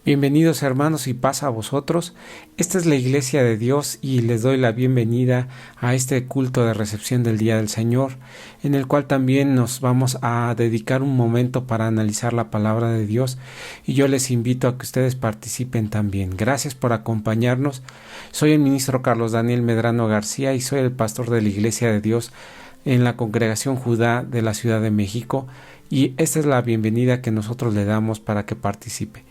Bienvenidos hermanos y paz a vosotros. Esta es la Iglesia de Dios y les doy la bienvenida a este culto de recepción del Día del Señor, en el cual también nos vamos a dedicar un momento para analizar la palabra de Dios y yo les invito a que ustedes participen también. Gracias por acompañarnos. Soy el ministro Carlos Daniel Medrano García y soy el pastor de la Iglesia de Dios en la Congregación Judá de la Ciudad de México. Y esta es la bienvenida que nosotros le damos para que participe.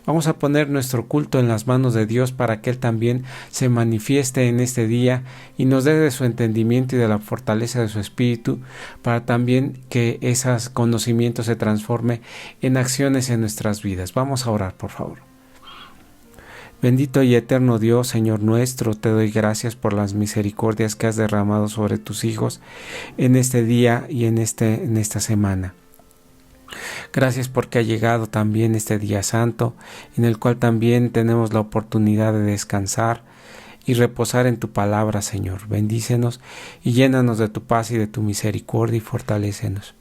Vamos a poner nuestro culto en las manos de Dios para que Él también se manifieste en este día y nos dé de su entendimiento y de la fortaleza de su espíritu para también que esos conocimientos se transforme en acciones en nuestras vidas. Vamos a orar, por favor. Bendito y eterno Dios, Señor nuestro, te doy gracias por las misericordias que has derramado sobre tus hijos en este día y en esta semana. Gracias porque ha llegado también este día santo, en el cual también tenemos la oportunidad de descansar y reposar en tu palabra, Señor. Bendícenos y llénanos de tu paz y de tu misericordia y fortalécenos.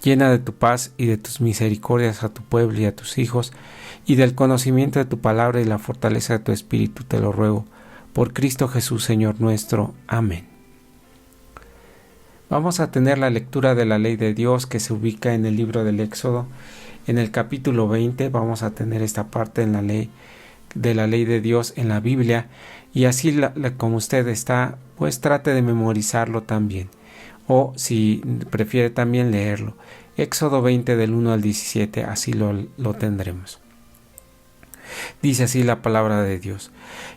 Llena de tu paz y de tus misericordias a tu pueblo y a tus hijos, y del conocimiento de tu palabra y la fortaleza de tu espíritu, te lo ruego. Por Cristo Jesús, Señor nuestro. Amén. Vamos a tener la lectura de la ley de Dios que se ubica en el libro del Éxodo. En el capítulo 20 vamos a tener esta parte en la ley de Dios en la Biblia. Y así como usted está, pues trate de memorizarlo también. O si prefiere también leerlo. Éxodo 20 del 1 al 17, así lo tendremos. Dice así la palabra de Dios.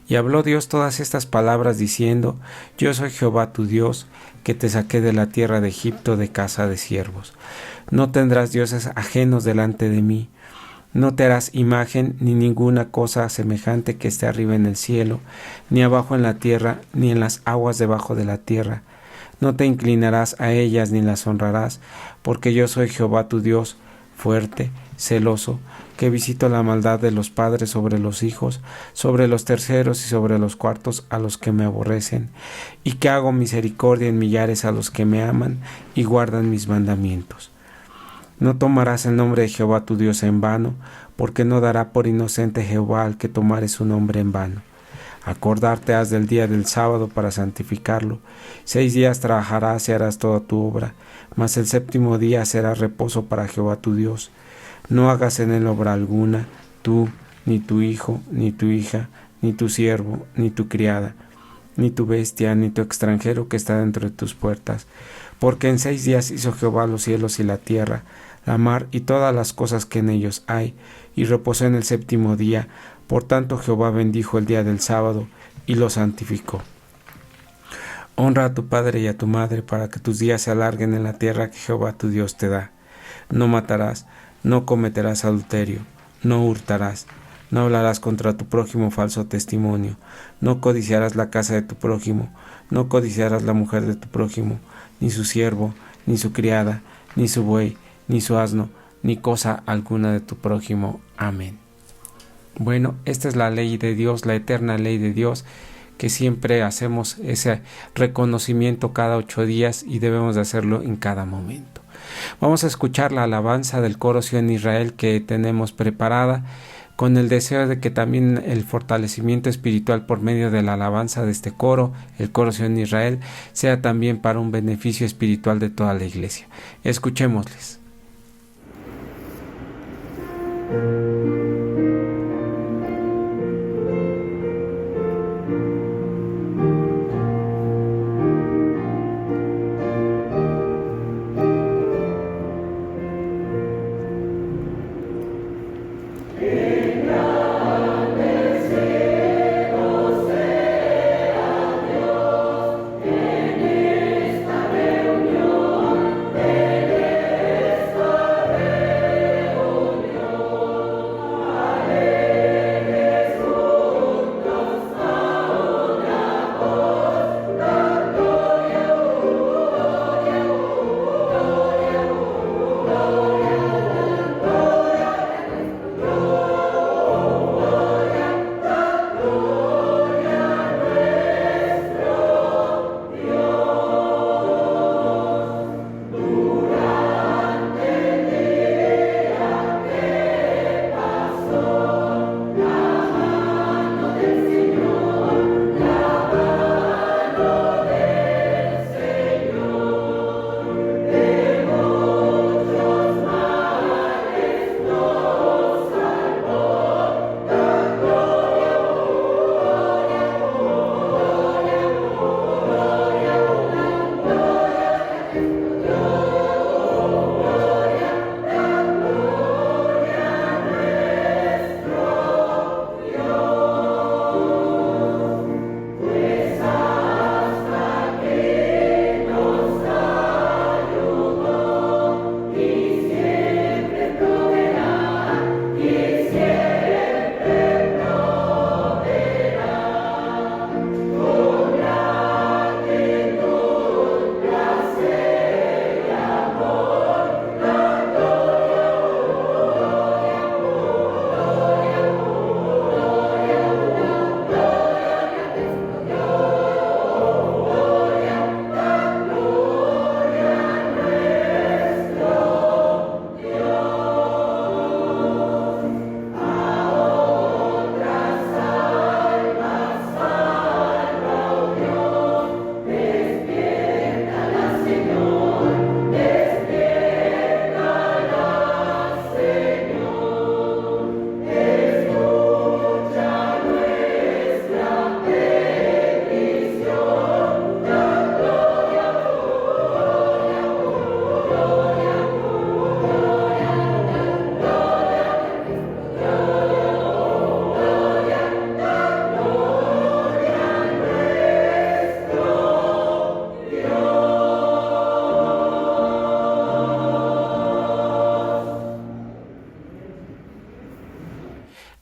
Y habló Dios todas estas palabras diciendo: Yo soy Jehová tu Dios, que te saqué de la tierra de Egipto de casa de siervos. No tendrás dioses ajenos delante de mí. No te harás imagen ni ninguna cosa semejante que esté arriba en el cielo, ni abajo en la tierra, ni en las aguas debajo de la tierra. No te inclinarás a ellas ni las honrarás, porque yo soy Jehová tu Dios, fuerte, celoso, que visito la maldad de los padres sobre los hijos, sobre los terceros y sobre los cuartos a los que me aborrecen, y que hago misericordia en millares a los que me aman y guardan mis mandamientos. No tomarás el nombre de Jehová tu Dios en vano, porque no dará por inocente Jehová al que tomare su nombre en vano. Acordarte has del día del sábado para santificarlo. 6 días trabajarás y harás toda tu obra, mas el séptimo día será reposo para Jehová tu Dios. No hagas en él obra alguna, tú, ni tu hijo, ni tu hija, ni tu siervo, ni tu criada, ni tu bestia, ni tu extranjero que está dentro de tus puertas. Porque en 6 días hizo Jehová los cielos y la tierra, la mar y todas las cosas que en ellos hay, y reposó en el séptimo día. Por tanto Jehová bendijo el día del sábado y lo santificó. Honra a tu padre y a tu madre para que tus días se alarguen en la tierra que Jehová tu Dios te da. No matarás, no cometerás adulterio, no hurtarás, no hablarás contra tu prójimo falso testimonio, no codiciarás la casa de tu prójimo, no codiciarás la mujer de tu prójimo, ni su siervo, ni su criada, ni su buey, ni su asno, ni cosa alguna de tu prójimo. Amén. Bueno, esta es la ley de Dios, la eterna ley de Dios, que siempre hacemos ese reconocimiento cada 8 días y debemos de hacerlo en cada momento. Vamos a escuchar la alabanza del coro Sion Israel que tenemos preparada, con el deseo de que también el fortalecimiento espiritual por medio de la alabanza de este coro, el coro Sion Israel, sea también para un beneficio espiritual de toda la iglesia. Escuchémosles.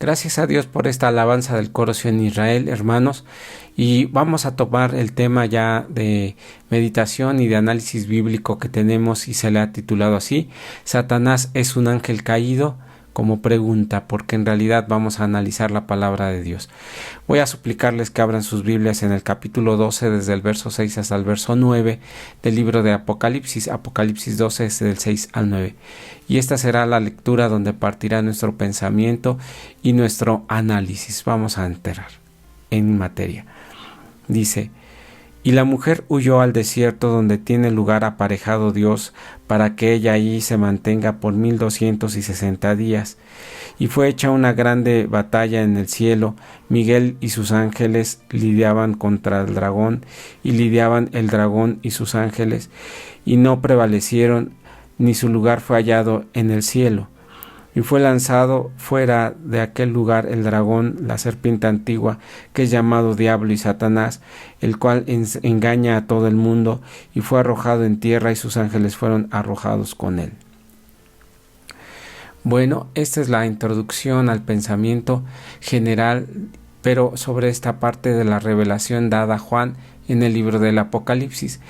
Gracias a Dios por esta alabanza del coro en Israel, hermanos, y vamos a tomar el tema ya de meditación y de análisis bíblico que tenemos y se le ha titulado así: Satanás es un ángel caído, como pregunta, porque en realidad vamos a analizar la palabra de Dios. Voy a suplicarles que abran sus Biblias en el capítulo 12, desde el verso 6 hasta el verso 9 del libro de Apocalipsis. Apocalipsis 12 es del 6 al 9. Y esta será la lectura donde partirá nuestro pensamiento y nuestro análisis. Vamos a entrar en materia. Dice: y la mujer huyó al desierto, donde tiene lugar aparejado Dios, para que ella allí se mantenga por 1260 días. Y fue hecha una grande batalla en el cielo. Miguel y sus ángeles lidiaban contra el dragón, y lidiaban el dragón y sus ángeles, y no prevalecieron, ni su lugar fue hallado en el cielo. Y fue lanzado fuera de aquel lugar el dragón, la serpiente antigua, que es llamado Diablo y Satanás, el cual engaña a todo el mundo, y fue arrojado en tierra, y sus ángeles fueron arrojados con él. Bueno, esta es la introducción al pensamiento general, pero sobre esta parte de la revelación dada a Juan en el libro del Apocalipsis.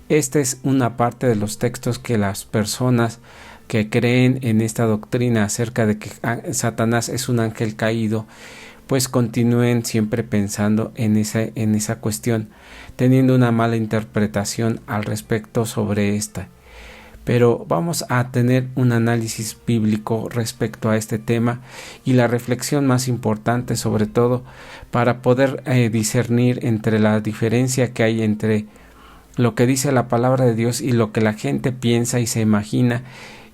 Esta es una parte de los textos que las personas que creen en esta doctrina acerca de que Satanás es un ángel caído, pues continúen siempre pensando en esa cuestión, teniendo una mala interpretación al respecto sobre esta. Pero vamos a tener un análisis bíblico respecto a este tema y la reflexión más importante, sobre todo para poder discernir entre la diferencia que hay entre lo que dice la palabra de Dios y lo que la gente piensa y se imagina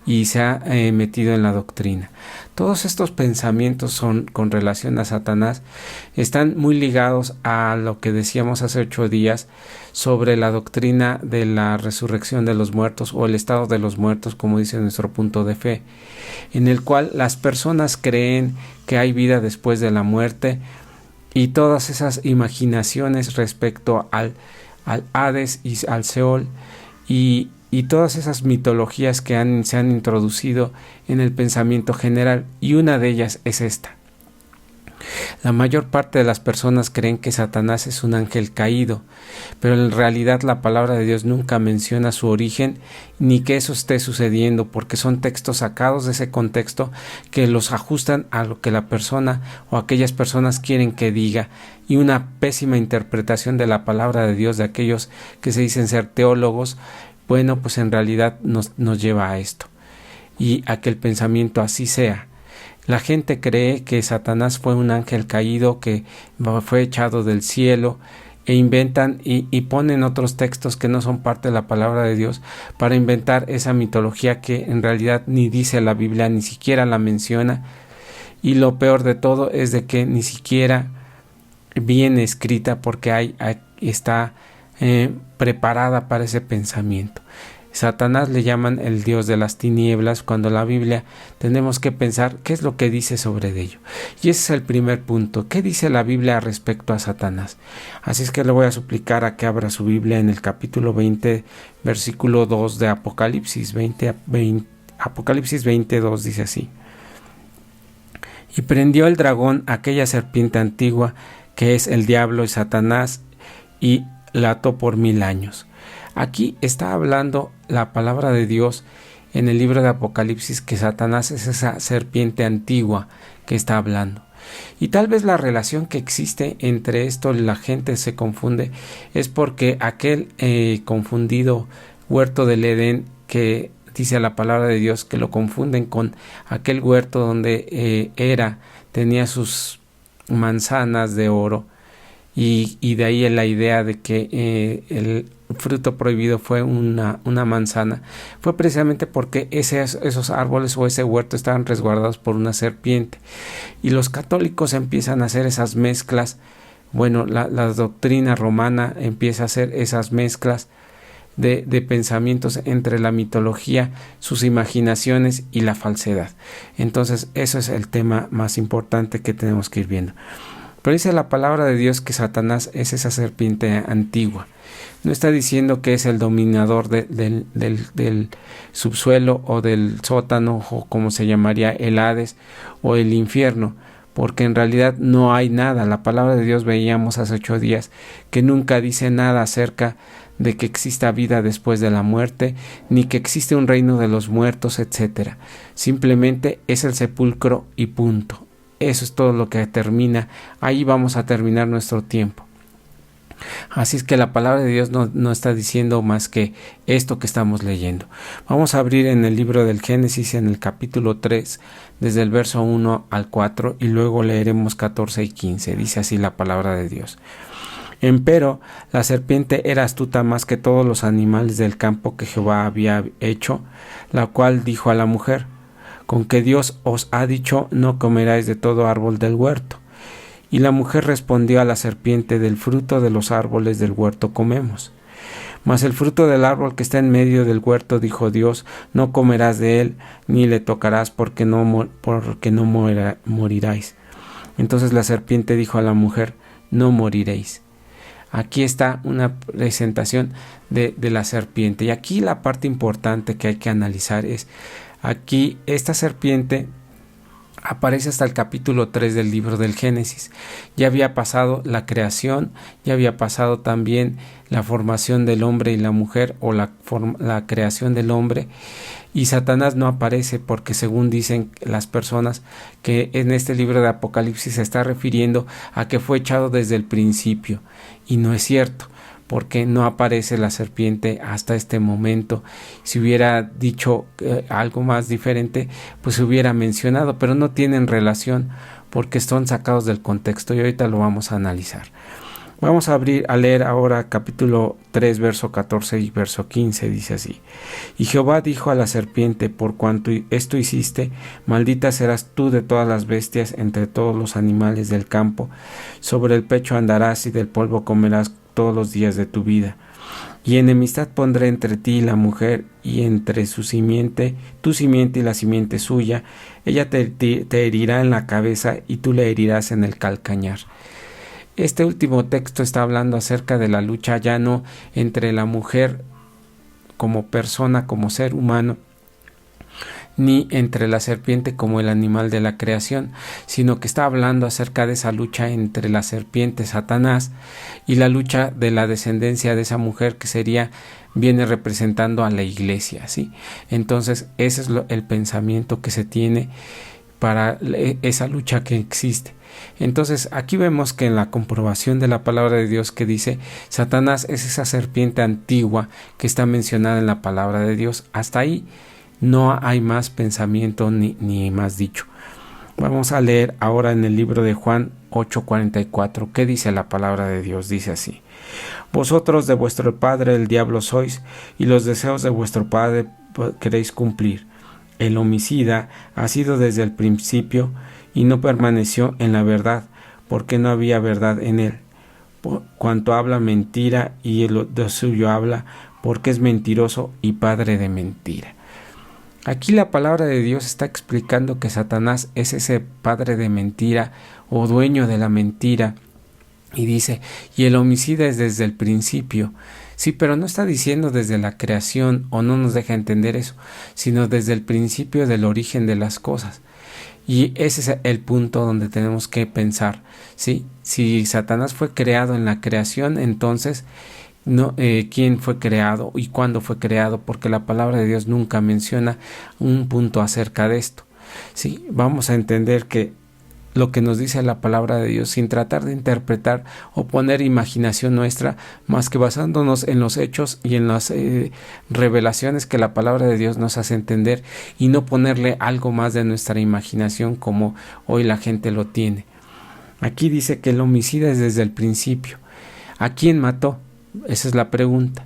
y se ha metido en la doctrina. Todos estos pensamientos con relación a Satanás están muy ligados a lo que decíamos hace 8 días sobre la doctrina de la resurrección de los muertos, o el estado de los muertos, como dice nuestro punto de fe, en el cual las personas creen que hay vida después de la muerte, y todas esas imaginaciones respecto al Hades y al Seol y todas esas mitologías que se han introducido en el pensamiento general, y una de ellas es esta. La mayor parte de las personas creen que Satanás es un ángel caído, pero en realidad la palabra de Dios nunca menciona su origen ni que eso esté sucediendo, porque son textos sacados de ese contexto que los ajustan a lo que la persona o aquellas personas quieren que diga, y una pésima interpretación de la palabra de Dios de aquellos que se dicen ser teólogos. Bueno, pues en realidad nos lleva a esto y a que el pensamiento así sea. La gente cree que Satanás fue un ángel caído que fue echado del cielo, e inventan y ponen otros textos que no son parte de la palabra de Dios para inventar esa mitología que en realidad ni dice la Biblia, ni siquiera la menciona, y lo peor de todo es de que ni siquiera viene escrita, porque está preparada para ese pensamiento. Satanás le llaman el Dios de las tinieblas, cuando la Biblia tenemos que pensar qué es lo que dice sobre ello. Y ese es el primer punto. ¿Qué dice la Biblia respecto a Satanás? Así es que le voy a suplicar a que abra su Biblia en el capítulo 20, versículo 2 de Apocalipsis 20, Apocalipsis 22 dice así: y prendió el dragón aquella serpiente antigua, que es el diablo y Satanás, y la ató por 1000 años. Aquí está hablando la palabra de Dios en el libro de Apocalipsis que Satanás es esa serpiente antigua que está hablando. Y tal vez la relación que existe entre esto, la gente se confunde, es porque aquel confundido huerto del Edén, que dice la palabra de Dios que lo confunden con aquel huerto donde tenía sus manzanas de oro, y de ahí la idea de que el fruto prohibido fue una manzana, fue precisamente porque esos árboles o ese huerto estaban resguardados por una serpiente, y los católicos empiezan a hacer esas mezclas. Bueno, la doctrina romana empieza a hacer esas mezclas de pensamientos entre la mitología, sus imaginaciones y la falsedad. Entonces eso es el tema más importante que tenemos que ir viendo. Pero dice la palabra de Dios que Satanás es esa serpiente antigua. No está diciendo que es el dominador del subsuelo o del sótano, o como se llamaría el Hades o el infierno, porque en realidad no hay nada. La palabra de Dios, veíamos hace 8 días, que nunca dice nada acerca de que exista vida después de la muerte, ni que existe un reino de los muertos, etcétera. Simplemente es el sepulcro y punto. Eso es todo lo que termina. Ahí vamos a terminar nuestro tiempo. Así es que la palabra de Dios no está diciendo más que esto que estamos leyendo. Vamos a abrir en el libro del Génesis, en el capítulo 3, desde el verso 1 al 4, y luego leeremos 14 y 15. Dice así la palabra de Dios. Empero la serpiente era astuta más que todos los animales del campo que Jehová había hecho, la cual dijo a la mujer: con que Dios os ha dicho, no comeráis de todo árbol del huerto. Y la mujer respondió a la serpiente: del fruto de los árboles del huerto comemos. Mas el fruto del árbol que está en medio del huerto, dijo Dios, no comerás de él, ni le tocarás, porque no moriráis. Entonces la serpiente dijo a la mujer: no moriréis. Aquí está una presentación de la serpiente. Y aquí la parte importante que hay que analizar es, aquí esta serpiente aparece hasta el capítulo 3 del libro del Génesis. Ya había pasado la creación, ya había pasado también la formación del hombre y la mujer, o la creación del hombre, y Satanás no aparece, porque según dicen las personas que en este libro de Apocalipsis se está refiriendo a que fue echado desde el principio, y no es cierto, porque no aparece la serpiente hasta este momento. Si hubiera dicho algo más diferente, pues se hubiera mencionado, pero no tienen relación porque son sacados del contexto, y ahorita lo vamos a analizar. Vamos a leer ahora capítulo 3, verso 14 y verso 15, dice así. Y Jehová dijo a la serpiente: por cuanto esto hiciste, maldita serás tú de todas las bestias, entre todos los animales del campo, sobre el pecho andarás y del polvo comerás todos los días de tu vida. Y enemistad pondré entre ti y la mujer, y entre tu simiente y la simiente suya. Ella te herirá en la cabeza, y tú le herirás en el calcañar. Este último texto está hablando acerca de la lucha ya no entre la mujer como persona, como ser humano, ni entre la serpiente como el animal de la creación, sino que está hablando acerca de esa lucha entre la serpiente, Satanás, y la lucha de la descendencia de esa mujer, que viene representando a la iglesia, ¿sí? Entonces ese es el pensamiento que se tiene para esa lucha que existe. Entonces aquí vemos que en la comprobación de la palabra de Dios, que dice Satanás es esa serpiente antigua que está mencionada en la palabra de Dios, hasta ahí no hay más pensamiento ni más dicho. Vamos a leer ahora en el libro de Juan 8:44. ¿Qué dice la palabra de Dios? Dice así: vosotros de vuestro padre el diablo sois, y los deseos de vuestro padre queréis cumplir. El homicida ha sido desde el principio, y no permaneció en la verdad, porque no había verdad en él. Por cuanto habla mentira, y de suyo habla, porque es mentiroso y padre de mentira. Aquí la palabra de Dios está explicando que Satanás es ese padre de mentira, o dueño de la mentira, y dice, y el homicida es desde el principio. Sí, pero no está diciendo desde la creación, o no nos deja entender eso, sino desde el principio del origen de las cosas. Y ese es el punto donde tenemos que pensar, ¿sí? Si Satanás fue creado en la creación, entonces quién fue creado y cuándo fue creado, porque la palabra de Dios nunca menciona un punto acerca de esto. Sí, vamos a entender que lo que nos dice la palabra de Dios, sin tratar de interpretar o poner imaginación nuestra, más que basándonos en los hechos y en las revelaciones que la palabra de Dios nos hace entender, y no ponerle algo más de nuestra imaginación como hoy la gente lo tiene. Aquí dice que el homicida es desde el principio. ¿A quién mató? Esa es la pregunta.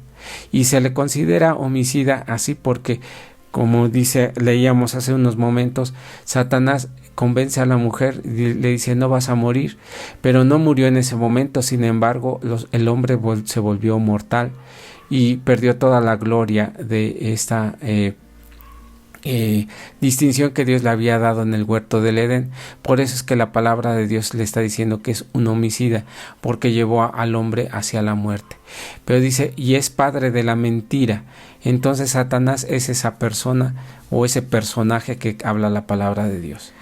Y se le considera homicida así porque, como leíamos hace unos momentos, Satanás convence a la mujer y le dice: no vas a morir, pero no murió en ese momento. Sin embargo, el hombre se volvió mortal y perdió toda la gloria de esta distinción que Dios le había dado en el huerto del Edén. Por eso es que la palabra de Dios le está diciendo que es un homicida, porque llevó al hombre hacia la muerte. Pero dice, y es padre de la mentira. Entonces Satanás es esa persona o ese personaje que habla la palabra de Dios.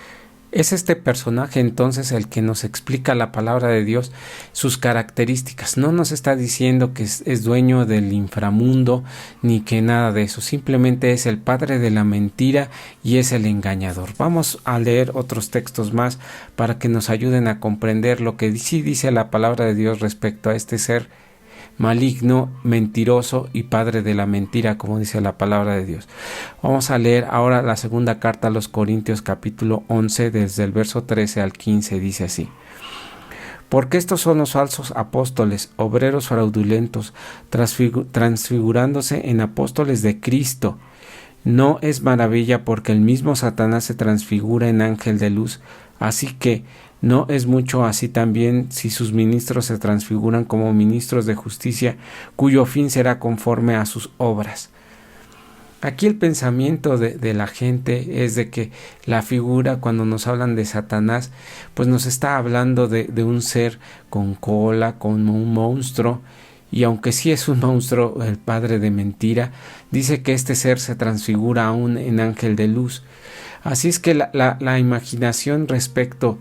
Es este personaje entonces el que nos explica la palabra de Dios, sus características. No nos está diciendo que es dueño del inframundo ni que nada de eso. Simplemente es el padre de la mentira y es el engañador. Vamos a leer otros textos más para que nos ayuden a comprender lo que sí dice la palabra de Dios respecto a este ser maligno, mentiroso y padre de la mentira, como dice la palabra de Dios. Vamos a leer ahora la segunda carta a los Corintios, capítulo 11, desde el verso 13 al 15, dice así: porque estos son los falsos apóstoles, obreros fraudulentos, transfigurándose en apóstoles de Cristo. No es maravilla, porque el mismo Satanás se transfigura en ángel de luz, así que no es mucho así también si sus ministros se transfiguran como ministros de justicia, cuyo fin será conforme a sus obras. Aquí el pensamiento de la gente es de que la figura, cuando nos hablan de Satanás, pues nos está hablando de un ser con cola, como un monstruo, y aunque sí es un monstruo, el padre de mentira, dice que este ser se transfigura aún en ángel de luz. Así es que la imaginación respecto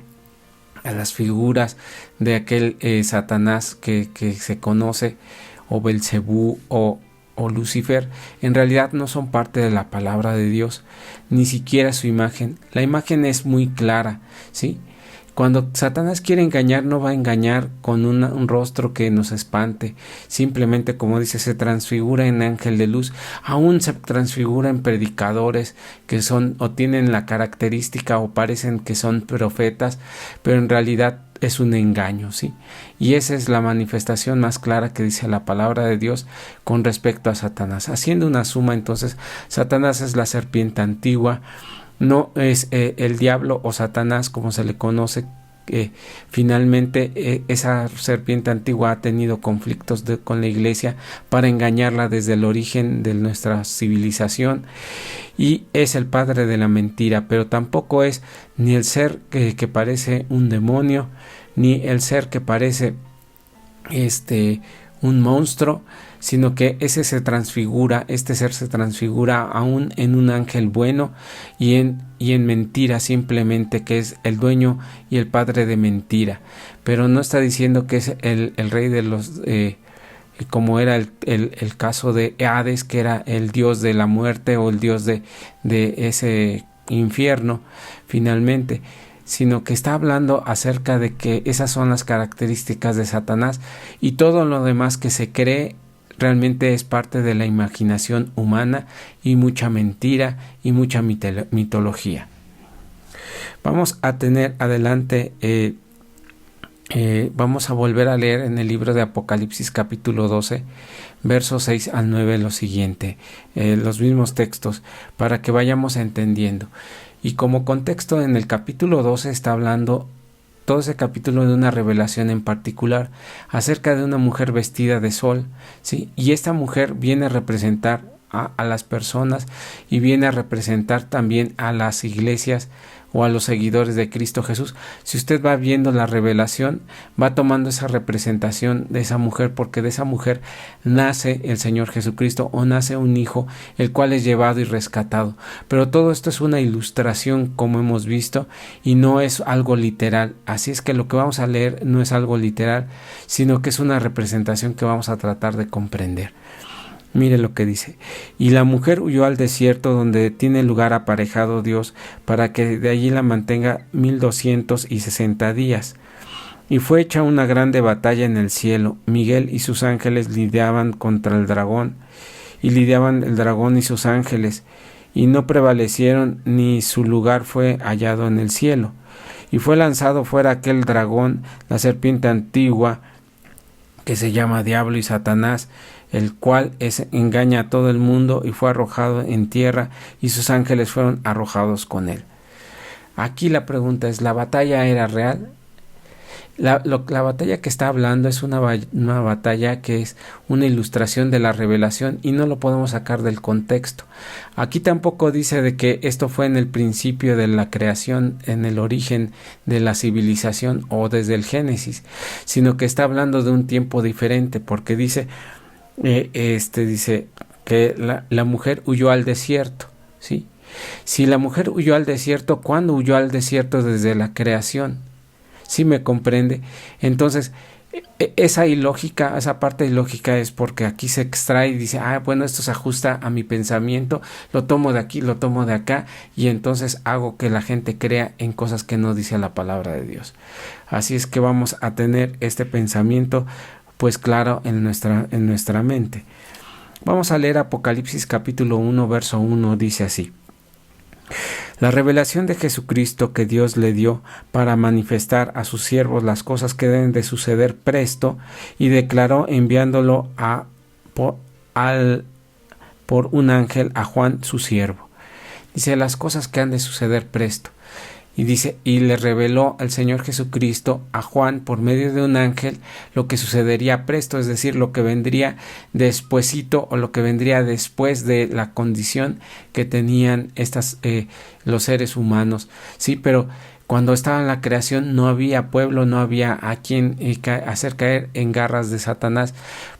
a las figuras de aquel Satanás que se conoce, o Belcebú o Lucifer, en realidad no son parte de la palabra de Dios, ni siquiera su imagen. La imagen es muy clara, ¿sí? Cuando Satanás quiere engañar, no va a engañar con un rostro que nos espante. Simplemente, como dice, se transfigura en ángel de luz. Aún se transfigura en predicadores que son o tienen la característica o parecen que son profetas, pero en realidad es un engaño, ¿sí? Y esa es la manifestación más clara que dice la palabra de Dios con respecto a Satanás. Haciendo una suma, entonces, Satanás es la serpiente antigua. No es el diablo o Satanás como se le conoce. Finalmente esa serpiente antigua ha tenido conflictos con la iglesia para engañarla desde el origen de nuestra civilización, y es el padre de la mentira, pero tampoco es ni el ser que parece un demonio, ni el ser que parece un monstruo, sino que este ser se transfigura aún en un ángel bueno y en mentira, simplemente, que es el dueño y el padre de mentira. Pero no está diciendo que es el rey de los como era el caso de Hades, que era el dios de la muerte o el dios de ese infierno finalmente, sino que está hablando acerca de que esas son las características de Satanás, y todo lo demás que se cree realmente es parte de la imaginación humana y mucha mentira y mucha mitología. Vamos a tener adelante, vamos a volver a leer en el libro de Apocalipsis capítulo 12, versos 6 al 9 lo siguiente, los mismos textos, para que vayamos entendiendo. Y como contexto, en el capítulo 12 está hablando todo ese capítulo de una revelación en particular acerca de una mujer vestida de sol, ¿sí? Y esta mujer viene a representar a las personas y viene a representar también a las iglesias o a los seguidores de Cristo Jesús. Si usted va viendo la revelación, va tomando esa representación de esa mujer, porque de esa mujer nace el Señor Jesucristo, o nace un hijo, el cual es llevado y rescatado. Pero todo esto es una ilustración, como hemos visto, y no es algo literal. Así es que lo que vamos a leer no es algo literal, sino que es una representación que vamos a tratar de comprender. Mire lo que dice: y la mujer huyó al desierto, donde tiene lugar aparejado Dios, para que de allí la mantenga 1260 días. Y fue hecha una grande batalla en el cielo. Miguel y sus ángeles lidiaban contra el dragón, y lidiaban el dragón y sus ángeles, y no prevalecieron, ni su lugar fue hallado en el cielo. Y fue lanzado fuera aquel dragón, la serpiente antigua, que se llama Diablo y Satanás, el cual engaña a todo el mundo, y fue arrojado en tierra, y sus ángeles fueron arrojados con él. Aquí la pregunta es: ¿la batalla era real? La batalla que está hablando es una batalla que es una ilustración de la revelación, y no lo podemos sacar del contexto. Aquí tampoco dice de que esto fue en el principio de la creación, en el origen de la civilización o desde el Génesis, sino que está hablando de un tiempo diferente, porque dice dice que la mujer huyó al desierto, ¿sí? Si la mujer huyó al desierto, ¿cuándo huyó al desierto? Desde la creación. ¿Sí me comprende? Entonces, esa ilógica, esa parte ilógica es porque aquí se extrae y dice, bueno, esto se ajusta a mi pensamiento, lo tomo de aquí, lo tomo de acá, y entonces hago que la gente crea en cosas que no dice la palabra de Dios. Así es que vamos a tener este pensamiento pues claro en nuestra mente. Vamos a leer Apocalipsis capítulo 1, verso 1, dice así: la revelación de Jesucristo que Dios le dio para manifestar a sus siervos las cosas que deben de suceder presto, y declaró enviándolo por un ángel a Juan su siervo. Dice las cosas que han de suceder presto. Y dice, y le reveló al Señor Jesucristo a Juan por medio de un ángel lo que sucedería presto, es decir, lo que vendría despuesito o lo que vendría después de la condición que tenían los seres humanos. Sí, pero cuando estaba en la creación no había pueblo, no había a quien hacer caer en garras de Satanás,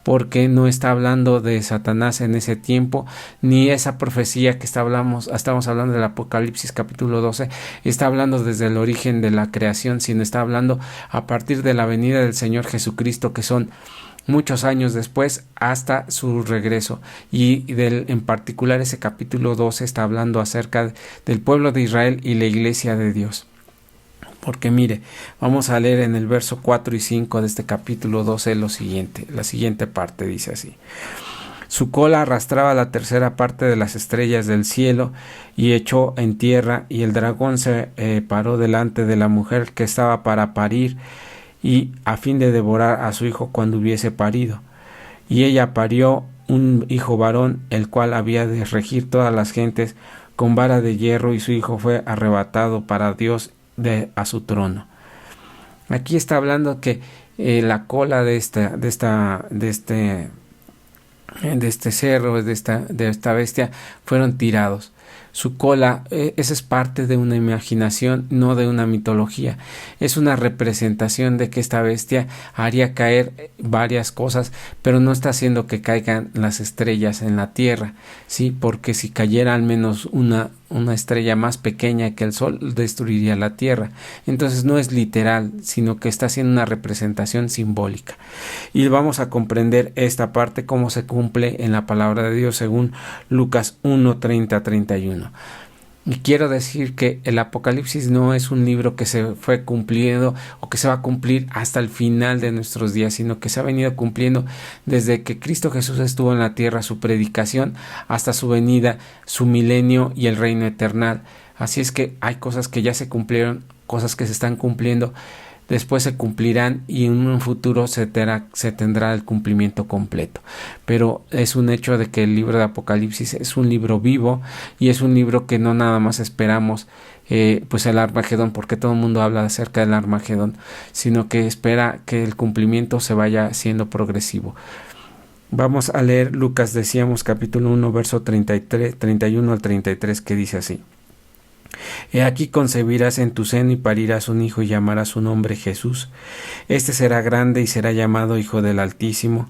porque no está hablando de Satanás en ese tiempo, ni esa profecía que estamos hablando del Apocalipsis capítulo 12, está hablando desde el origen de la creación, sino está hablando a partir de la venida del Señor Jesucristo, que son muchos años después hasta su regreso. Y en particular ese capítulo 12 está hablando acerca del pueblo de Israel y la iglesia de Dios. Porque mire, vamos a leer en el verso 4 y 5 de este capítulo 12 la siguiente parte dice así: su cola arrastraba la tercera parte de las estrellas del cielo y echó en tierra, y el dragón se paró delante de la mujer que estaba para parir, y a fin de devorar a su hijo cuando hubiese parido. Y ella parió un hijo varón, el cual había de regir todas las gentes con vara de hierro, y su hijo fue arrebatado para Dios a su trono. Aquí está hablando que la cola de este cerro, de esta bestia, fueron tirados. Su cola, esa es parte de una imaginación, no de una mitología. Es una representación de que esta bestia haría caer varias cosas, pero no está haciendo que caigan las estrellas en la tierra, ¿sí? Porque si cayera al menos una estrella más pequeña que el sol, destruiría la tierra. Entonces no es literal, sino que está haciendo una representación simbólica. Y vamos a comprender esta parte, cómo se cumple en la palabra de Dios según Lucas 1:30-31. Y quiero decir que el Apocalipsis no es un libro que se fue cumpliendo o que se va a cumplir hasta el final de nuestros días, sino que se ha venido cumpliendo desde que Cristo Jesús estuvo en la tierra, su predicación, hasta su venida, su milenio y el reino eterno. Así es que hay cosas que ya se cumplieron, cosas que se están cumpliendo, después se cumplirán, y en un futuro se tendrá el cumplimiento completo. Pero es un hecho de que el libro de Apocalipsis es un libro vivo, y es un libro que no nada más esperamos pues el Armagedón, porque todo el mundo habla acerca del Armagedón, sino que espera que el cumplimiento se vaya siendo progresivo. Vamos a leer Lucas, decíamos, capítulo 1, verso 31 al 33, que dice así: he aquí concebirás en tu seno y parirás un hijo, y llamarás su nombre Jesús. Este será grande y será llamado Hijo del Altísimo.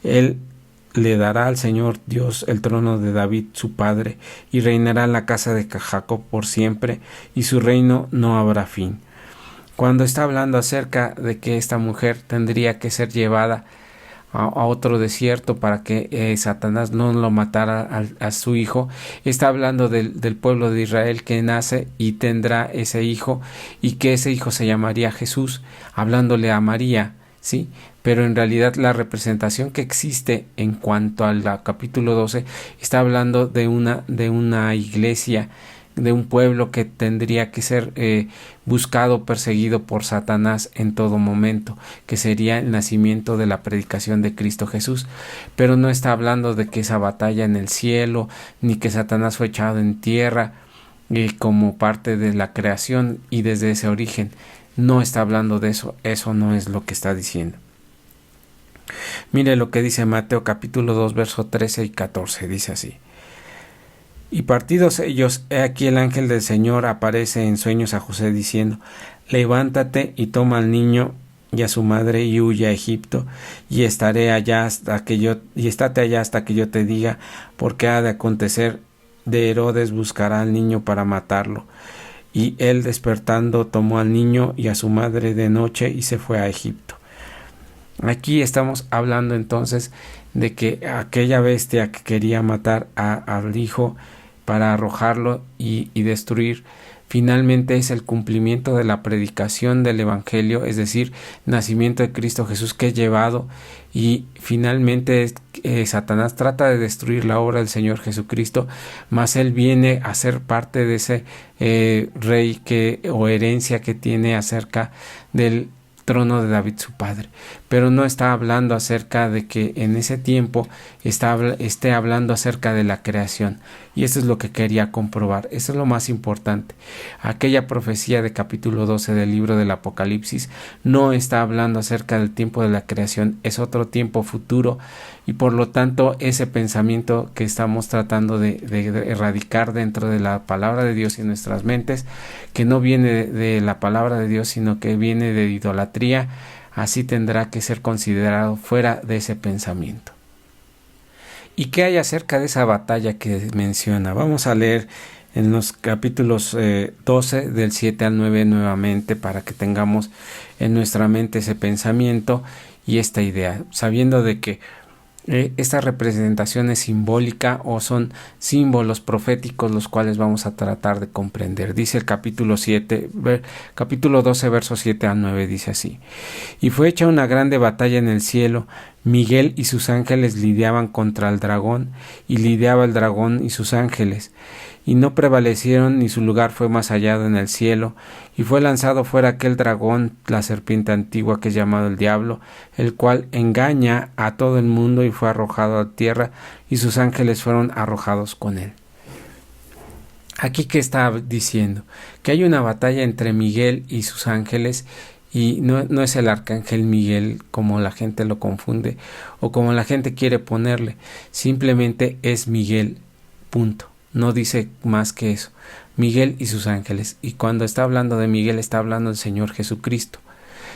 Él le dará al Señor Dios el trono de David su padre, y reinará en la casa de Jacob por siempre, y su reino no habrá fin. Cuando está hablando acerca de que esta mujer tendría que ser llevada a otro desierto para que Satanás no lo matara a su hijo, está hablando del pueblo de Israel que nace y tendrá ese hijo, y que ese hijo se llamaría Jesús, hablándole a María, ¿sí? Pero en realidad la representación que existe en cuanto al capítulo 12 está hablando de una iglesia, de un pueblo que tendría que ser buscado, perseguido por Satanás en todo momento, que sería el nacimiento de la predicación de Cristo Jesús. Pero no está hablando de que esa batalla en el cielo, ni que Satanás fue echado en tierra como parte de la creación y desde ese origen. No está hablando de eso, eso no es lo que está diciendo. Mire lo que dice Mateo capítulo 2, verso 13 y 14, dice así: y partidos ellos, he aquí el ángel del Señor aparece en sueños a José diciendo: levántate y toma al niño y a su madre y huye a Egipto, y estate allá hasta que yo te diga, porque ha de acontecer de Herodes buscará al niño para matarlo. Y él, despertando, tomó al niño y a su madre de noche y se fue a Egipto. Aquí estamos hablando entonces de que aquella bestia que quería matar al hijo para arrojarlo y destruir, finalmente es el cumplimiento de la predicación del Evangelio, es decir, nacimiento de Cristo Jesús, que es llevado, y finalmente Satanás trata de destruir la obra del Señor Jesucristo, mas él viene a ser parte de ese rey o herencia que tiene acerca del trono de David su padre, pero no está hablando acerca de que en ese tiempo esté hablando acerca de la creación, y eso es lo que quería comprobar. Eso es lo más importante. Aquella profecía de capítulo 12 del libro del Apocalipsis no está hablando acerca del tiempo de la creación, es otro tiempo futuro, y por lo tanto ese pensamiento que estamos tratando de erradicar dentro de la palabra de Dios en nuestras mentes, que no viene de la palabra de Dios, sino que viene de idolatría, así tendrá que ser considerado fuera de ese pensamiento. ¿Y qué hay acerca de esa batalla que menciona? Vamos a leer en los capítulos 12 del 7 al 9 nuevamente, para que tengamos en nuestra mente ese pensamiento y esta idea, sabiendo de que esta representación es simbólica o son símbolos proféticos, los cuales vamos a tratar de comprender. Dice el capítulo 12 versos 7 al 9, dice así: y fue hecha una grande batalla en el cielo. Miguel y sus ángeles lidiaban contra el dragón, y lidiaba el dragón y sus ángeles, y no prevalecieron, ni su lugar fue más hallado en el cielo, y fue lanzado fuera aquel dragón, la serpiente antigua, que es llamado el diablo, el cual engaña a todo el mundo, y fue arrojado a tierra, y sus ángeles fueron arrojados con él. Aquí, ¿qué está diciendo? Que hay una batalla entre Miguel y sus ángeles, y no es el arcángel Miguel como la gente lo confunde o como la gente quiere ponerle, simplemente es Miguel, punto. No dice más que eso. Miguel y sus ángeles. Y cuando está hablando de Miguel, está hablando del Señor Jesucristo,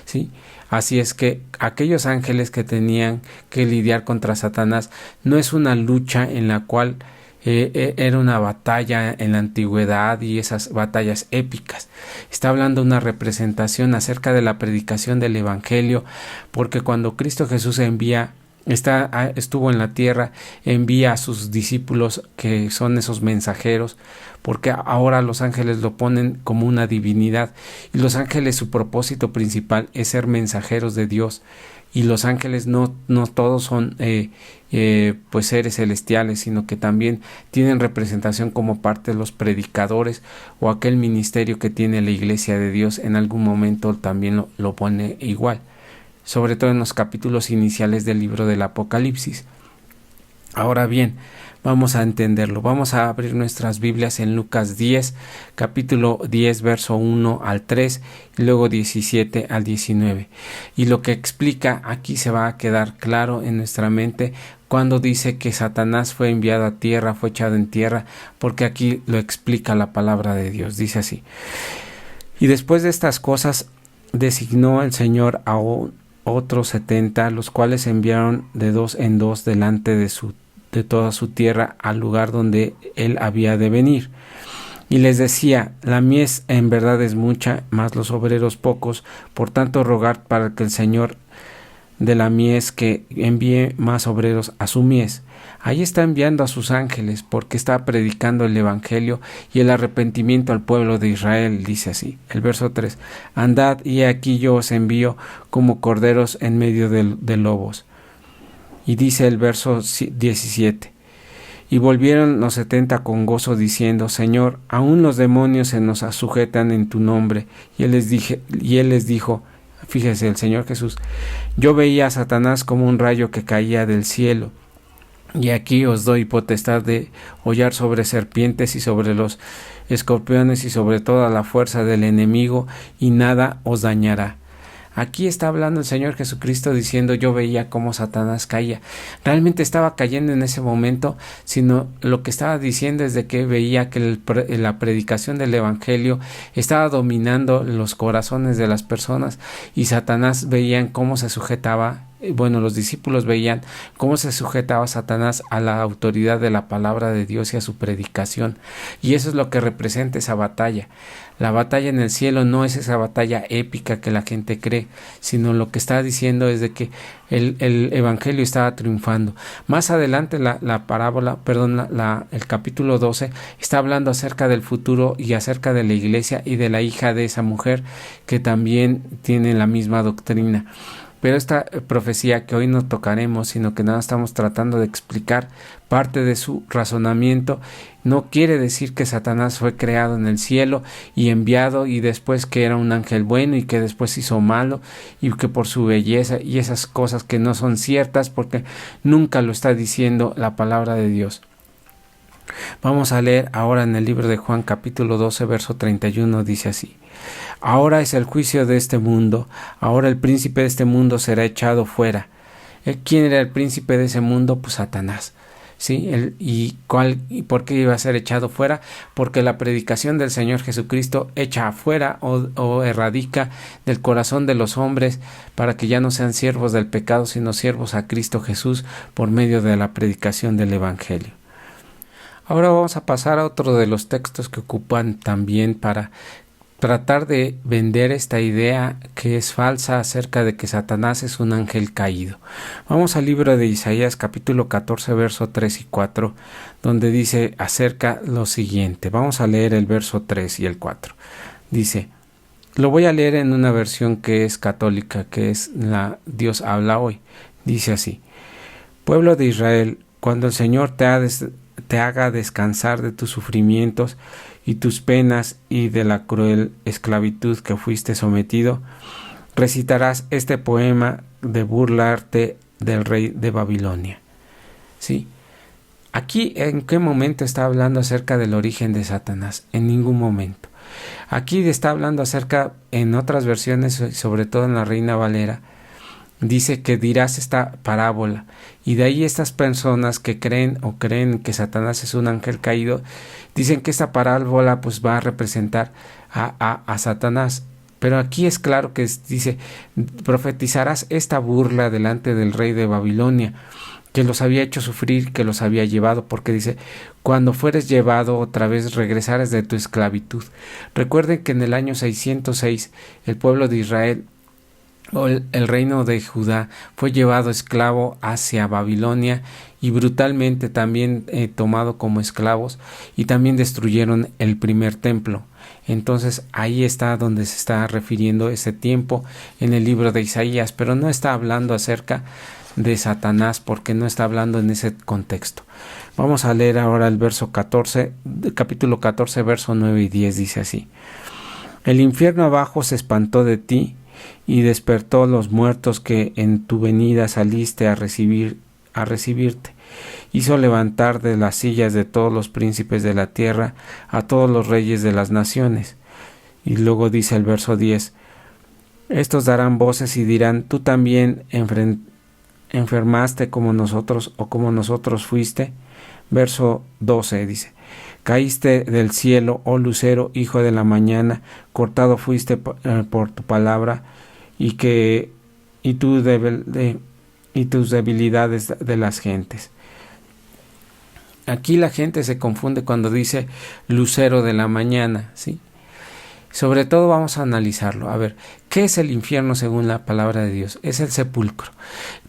¿sí? Así es que aquellos ángeles que tenían que lidiar contra Satanás no es una lucha en la cual era una batalla en la antigüedad y esas batallas épicas. Está hablando una representación acerca de la predicación del Evangelio, porque cuando Cristo Jesús estuvo en la tierra, envía a sus discípulos, que son esos mensajeros, porque ahora los ángeles lo ponen como una divinidad, y los ángeles, su propósito principal es ser mensajeros de Dios, y los ángeles no todos son pues seres celestiales, sino que también tienen representación como parte de los predicadores o aquel ministerio que tiene la iglesia de Dios. En algún momento también lo pone igual, sobre todo en los capítulos iniciales del libro del Apocalipsis. Ahora bien, vamos a entenderlo. Vamos a abrir nuestras Biblias en Lucas 10, capítulo 10, verso 1 al 3, y luego 17 al 19. Y lo que explica aquí se va a quedar claro en nuestra mente cuando dice que Satanás fue enviado a tierra, fue echado en tierra, porque aquí lo explica la palabra de Dios. Dice así: y después de estas cosas designó el Señor a otros 70, los cuales enviaron de dos en dos delante de toda su tierra al lugar donde él había de venir. Y les decía: la mies en verdad es mucha, mas los obreros pocos, por tanto rogad para que el Señor de la mies que envíe más obreros a su mies. Ahí está enviando a sus ángeles, porque está predicando el Evangelio y el arrepentimiento al pueblo de Israel. Dice así, el verso 3: andad, y aquí yo os envío como corderos en medio de lobos. Y dice el verso 17: y volvieron los 70 con gozo, diciendo: Señor, aún los demonios se nos sujetan en tu nombre. Y él les dijo, fíjese, el Señor Jesús: yo veía a Satanás como un rayo que caía del cielo. Y aquí os doy potestad de hollar sobre serpientes y sobre los escorpiones y sobre toda la fuerza del enemigo, y nada os dañará. Aquí está hablando el Señor Jesucristo diciendo: yo veía cómo Satanás caía. Realmente estaba cayendo en ese momento, sino lo que estaba diciendo es de que veía que la predicación del Evangelio estaba dominando los corazones de las personas, y Satanás veía cómo se sujetaba los discípulos veían cómo se sujetaba Satanás a la autoridad de la palabra de Dios y a su predicación. Y eso es lo que representa esa batalla. La batalla en el cielo no es esa batalla épica que la gente cree, sino lo que está diciendo es de que el evangelio estaba triunfando. Más adelante el capítulo 12 está hablando acerca del futuro y acerca de la iglesia y de la hija de esa mujer que también tiene la misma doctrina. Pero esta profecía que hoy no tocaremos, sino que nada estamos tratando de explicar parte de su razonamiento, no quiere decir que Satanás fue creado en el cielo y enviado y después que era un ángel bueno y que después hizo malo y que por su belleza y esas cosas que no son ciertas, porque nunca lo está diciendo la palabra de Dios. Vamos a leer ahora en el libro de Juan capítulo 12 verso 31, dice así: Ahora es el juicio de este mundo, ahora el príncipe de este mundo será echado fuera. ¿Quién era el príncipe de ese mundo? Pues Satanás. ¿Sí? ¿Y por qué iba a ser echado fuera? Porque la predicación del Señor Jesucristo echa afuera o erradica del corazón de los hombres para que ya no sean siervos del pecado, sino siervos a Cristo Jesús por medio de la predicación del Evangelio. Ahora vamos a pasar a otro de los textos que ocupan también para tratar de vender esta idea que es falsa acerca de que Satanás es un ángel caído. Vamos al libro de Isaías capítulo 14 verso 3 y 4, donde dice acerca lo siguiente. Vamos a leer el verso 3 y el 4. Dice, lo voy a leer en una versión que es católica, que es la Dios habla hoy. Dice así: Pueblo de Israel, cuando el Señor te haga descansar de tus sufrimientos y tus penas y de la cruel esclavitud que fuiste sometido, recitarás este poema de burlarte del rey de Babilonia. ¿Sí? Aquí, ¿en qué momento está hablando acerca del origen de Satanás? En ningún momento. Aquí está hablando acerca, en otras versiones, sobre todo en la Reina Valera, dice que dirás esta parábola, y de ahí estas personas que creen que Satanás es un ángel caído, dicen que esta parábola pues va a representar a Satanás. Pero aquí es claro que dice, profetizarás esta burla delante del rey de Babilonia, que los había hecho sufrir, que los había llevado, porque dice, cuando fueres llevado otra vez regresares de tu esclavitud. Recuerden que en el año 606 el pueblo de Israel o el reino de Judá fue llevado esclavo hacia Babilonia y brutalmente también tomado como esclavos, y también destruyeron el primer templo. Entonces ahí está donde se está refiriendo ese tiempo en el libro de Isaías, pero no está hablando acerca de Satanás, porque no está hablando en ese contexto. Vamos a leer ahora el verso 14, capítulo 14, verso 9 y 10, dice así: El infierno abajo se espantó de ti y despertó los muertos que en tu venida saliste a recibirte. Hizo levantar de las sillas de todos los príncipes de la tierra a todos los reyes de las naciones. Y luego dice el verso 10: Estos darán voces y dirán, tú también enfermaste como nosotros, o como nosotros fuiste. Verso 12 dice: Caíste del cielo, oh lucero, hijo de la mañana, cortado fuiste por tu palabra, y tus debilidades de las gentes. Aquí la gente se confunde cuando dice lucero de la mañana, ¿sí? Sobre todo vamos a analizarlo. A ver, ¿qué es el infierno según la palabra de Dios? Es el sepulcro.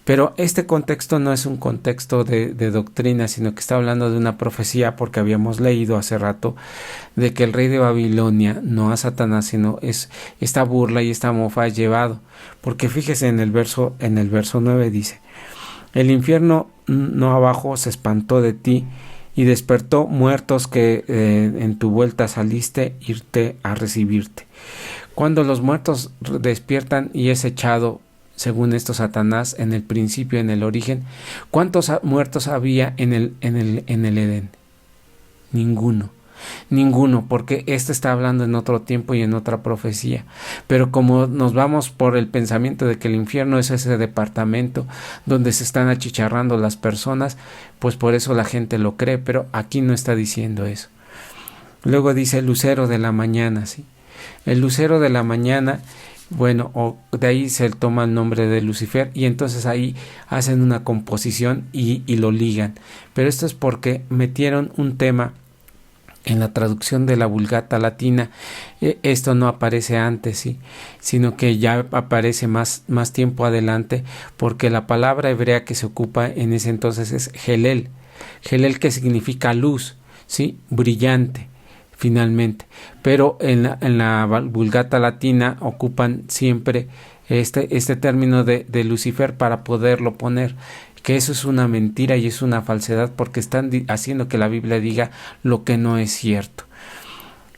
Pero este contexto no es un contexto de doctrina, sino que está hablando de una profecía, porque habíamos leído hace rato de que el rey de Babilonia, no a Satanás, sino es esta burla y esta mofa es llevado. Porque fíjese en el verso 9 dice: El infierno no abajo se espantó de ti y despertó muertos que en tu vuelta saliste irte a recibirte. Cuando los muertos despiertan y es echado, según esto, Satanás en el principio, en el origen, ¿cuántos muertos había en el Edén? Ninguno, porque este está hablando en otro tiempo y en otra profecía. Pero como nos vamos por el pensamiento de que el infierno es ese departamento donde se están achicharrando las personas, pues por eso la gente lo cree, pero aquí no está diciendo eso. Luego dice el lucero de la mañana, ¿sí? El lucero de la mañana Bueno, o de ahí se toma el nombre de Lucifer y entonces ahí hacen una composición y lo ligan. Pero esto es porque metieron un tema en la traducción de la Vulgata latina. Esto no aparece antes, ¿sí? Sino que ya aparece más tiempo adelante, porque la palabra hebrea que se ocupa en ese entonces es Helel. Helel, que significa luz, ¿sí? Brillante, finalmente. Pero en la Vulgata latina ocupan siempre este término de Lucifer para poderlo poner, que eso es una mentira y es una falsedad, porque están haciendo que la Biblia diga lo que no es cierto.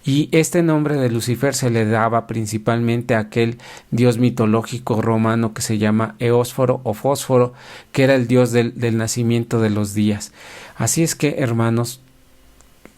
Y este nombre de Lucifer se le daba principalmente a aquel dios mitológico romano que se llama Eósforo o Fósforo, que era el dios del nacimiento de los días. Así es que, hermanos,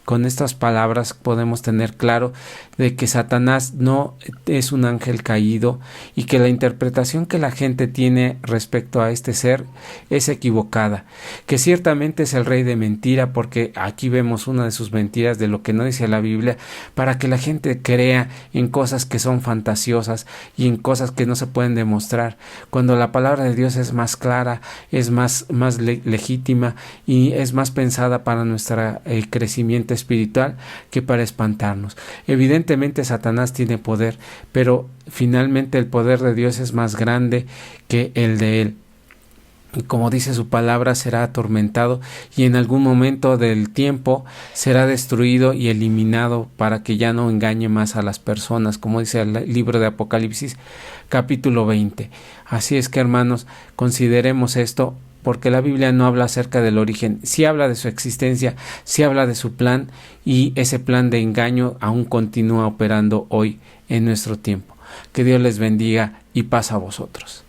con estas palabras podemos tener claro de que Satanás no es un ángel caído y que la interpretación que la gente tiene respecto a este ser es equivocada, que ciertamente es el rey de mentira, porque aquí vemos una de sus mentiras de lo que no dice la Biblia, para que la gente crea en cosas que son fantasiosas y en cosas que no se pueden demostrar, cuando la palabra de Dios es más clara, es más legítima y es más pensada para nuestro crecimiento espiritual que para espantarnos. Evidentemente Satanás tiene poder, pero finalmente el poder de Dios es más grande que el de él. Y como dice su palabra, será atormentado y en algún momento del tiempo será destruido y eliminado para que ya no engañe más a las personas, como dice el libro de Apocalipsis capítulo 20. Así es que, hermanos, consideremos esto, porque la Biblia no habla acerca del origen, sí habla de su existencia, sí habla de su plan, y ese plan de engaño aún continúa operando hoy en nuestro tiempo. Que Dios les bendiga y paz a vosotros.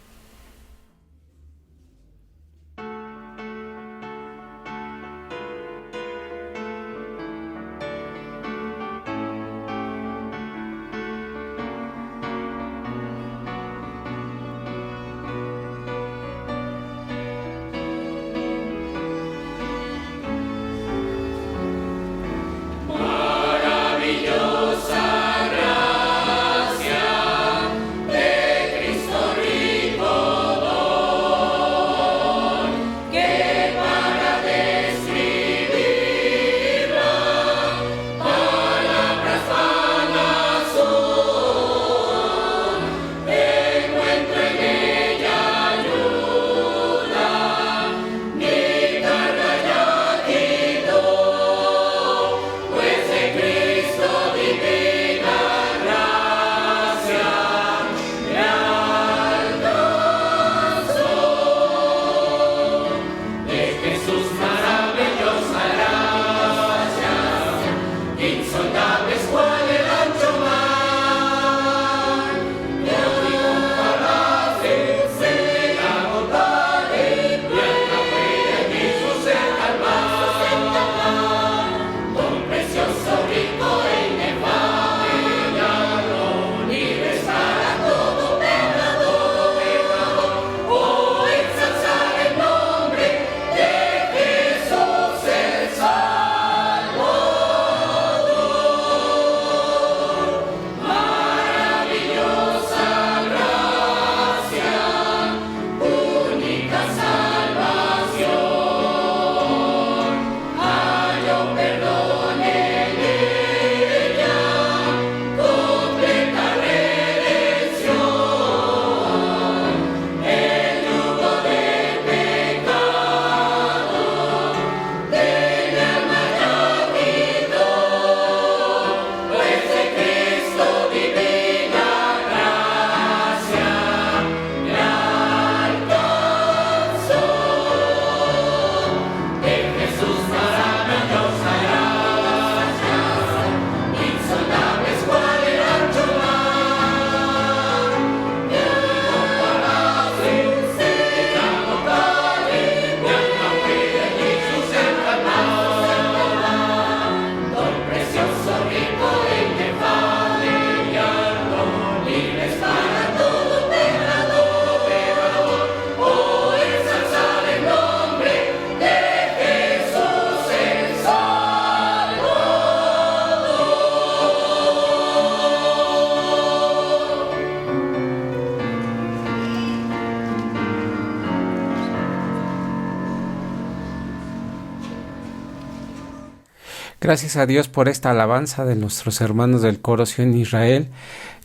Gracias a Dios por esta alabanza de nuestros hermanos del coro Sion Israel.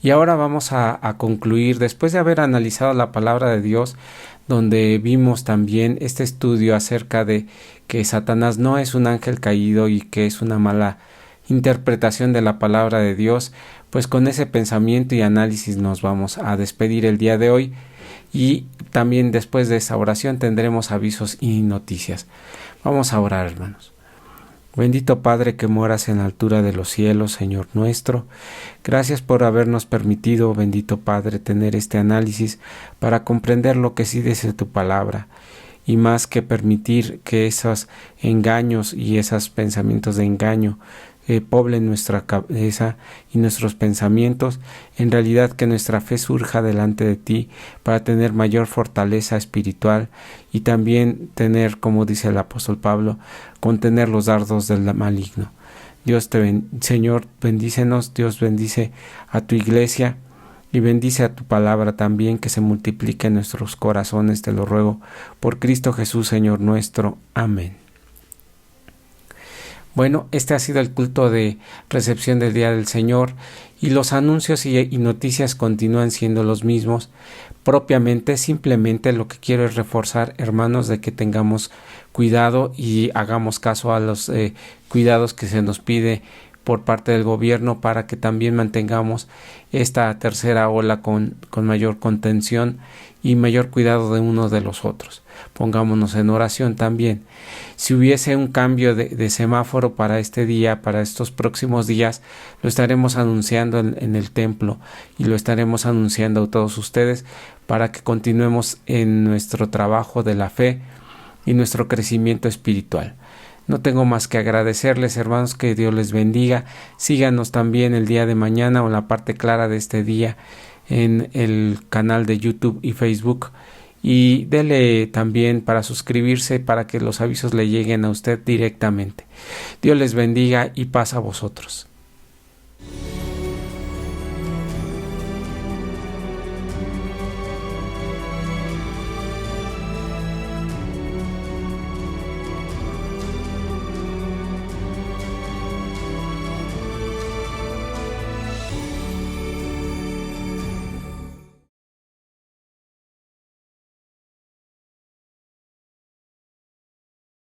Y ahora vamos a concluir, después de haber analizado la palabra de Dios, donde vimos también este estudio acerca de que Satanás no es un ángel caído y que es una mala interpretación de la palabra de Dios. Pues con ese pensamiento y análisis nos vamos a despedir el día de hoy, y también después de esa oración tendremos avisos y noticias. Vamos a orar, hermanos. Bendito Padre que moras en la altura de los cielos, Señor nuestro, gracias por habernos permitido, bendito Padre, tener este análisis para comprender lo que sí dice tu palabra, y más que permitir que esos engaños y esos pensamientos de engaño poblen nuestra cabeza y nuestros pensamientos, en realidad que nuestra fe surja delante de ti para tener mayor fortaleza espiritual y también tener, como dice el apóstol Pablo, contener los dardos del maligno. Señor, bendícenos. Dios bendice a tu iglesia y bendice a tu palabra también, que se multiplique en nuestros corazones, te lo ruego por Cristo Jesús, Señor nuestro. Amén. Bueno, este ha sido el culto de recepción del Día del Señor, y los anuncios y noticias continúan siendo los mismos. Propiamente, simplemente lo que quiero es reforzar, hermanos, de que tengamos cuidado y hagamos caso a los cuidados que se nos pide por parte del gobierno, para que también mantengamos esta tercera ola con mayor contención y mayor cuidado de uno de los otros. Pongámonos en oración también. Si hubiese un cambio de semáforo para este día, para estos próximos días, lo estaremos anunciando en el templo, y lo estaremos anunciando a todos ustedes para que continuemos en nuestro trabajo de la fe y nuestro crecimiento espiritual. No tengo más que agradecerles, hermanos, que Dios les bendiga. Síganos también el día de mañana o en la parte clara de este día en el canal de YouTube y Facebook, y dele también para suscribirse para que los avisos le lleguen a usted directamente. Dios les bendiga y paz a vosotros.